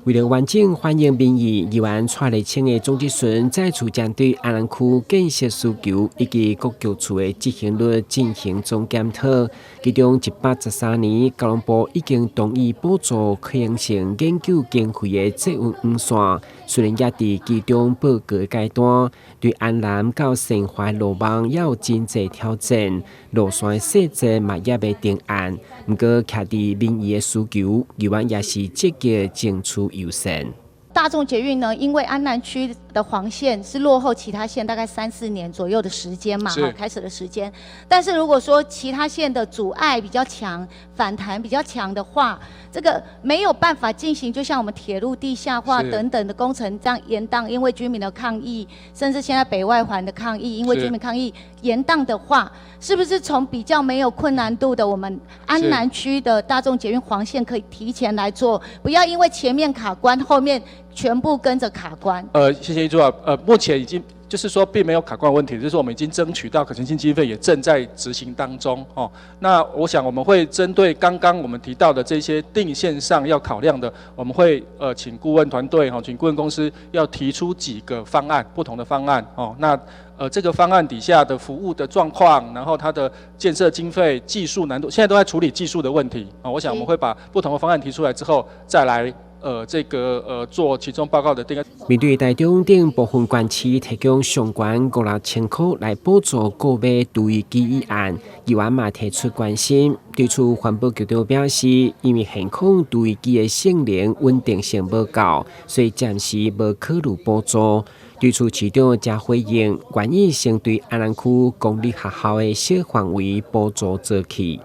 為了完整歡迎民意，議員蔡立青的總質詢再次針對安南區建設需求以及各局處的執行率進行總檢討。其中113年，交通部已經同意補助可行性研究經費的捷運黃線，雖然也在其中報告階段，對安南到新化路網也有真濟挑戰，路線細節嘛也未定案。不過，徛在民意的需求，議員也是積極爭取優先。大眾捷運呢，因為安南區的黃線是落後其他線大概3-4年左右的時間嘛，開始的時間。但是如果說其他線的阻礙比較強、反彈比較強的話，這個沒有辦法進行，就像我們鐵路地下化等等的工程這樣延宕，因為居民的抗議，甚至現在北外環的抗議，因為居民抗議延宕的話，是不是從比較沒有困難度的我們安南區的大眾捷運黃線可以提前來做，不要因為前面卡關，後面全部跟着卡關。謝謝議員。目前已經就是說並沒有卡關問題，就是說我們已經爭取到可行性經費，也正在執行當中。那我想我們會針對剛剛我們提到的這些定線上要考量的，我們會請顧問團隊請顧問公司要提出幾個方案，不同的方案。那這個方案底下的服務的狀況，然後它的建設經費、技術難度，現在都在處理技術的問題。我想我們會把不同的方案提出來之後，再來做其中報告的定案。面對台中等部分縣市提供相關500千塊來補助購買除雨機一案，議員嘛提出關心。對此，環保局長表示，因為現況除雨機的性能穩定性不高，所以暫時無考慮補助。對此，市長也回應，願意先對安南區公立學校的小範圍補助做起。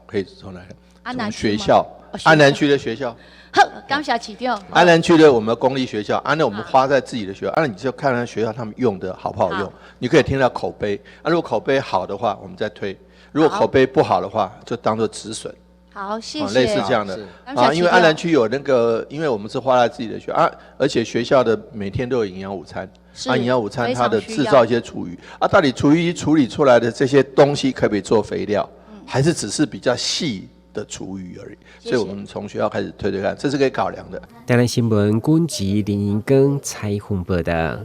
可以從來從學校，安南區的學校。好，感謝市長。安南區的我們的公立學校，安南我們花在自己的學校，安南你就看看學校他們用的好不好用，你可以聽到口碑。如果口碑好的話，我們再推；如果口碑不好的話，就當做止損。好，謝謝。類似這樣的因為安南區有那個，因為我們是花在自己的學校而且學校的每天都有營養午餐。營養午餐它的製造一些廚餘到底廚餘處理出來的這些東西可不可以做肥料，還是只是比較細的廚餘而已？所以我們從學校開始推看，這是可以考量的。台南新聞，軍籍林英庚採訪報道。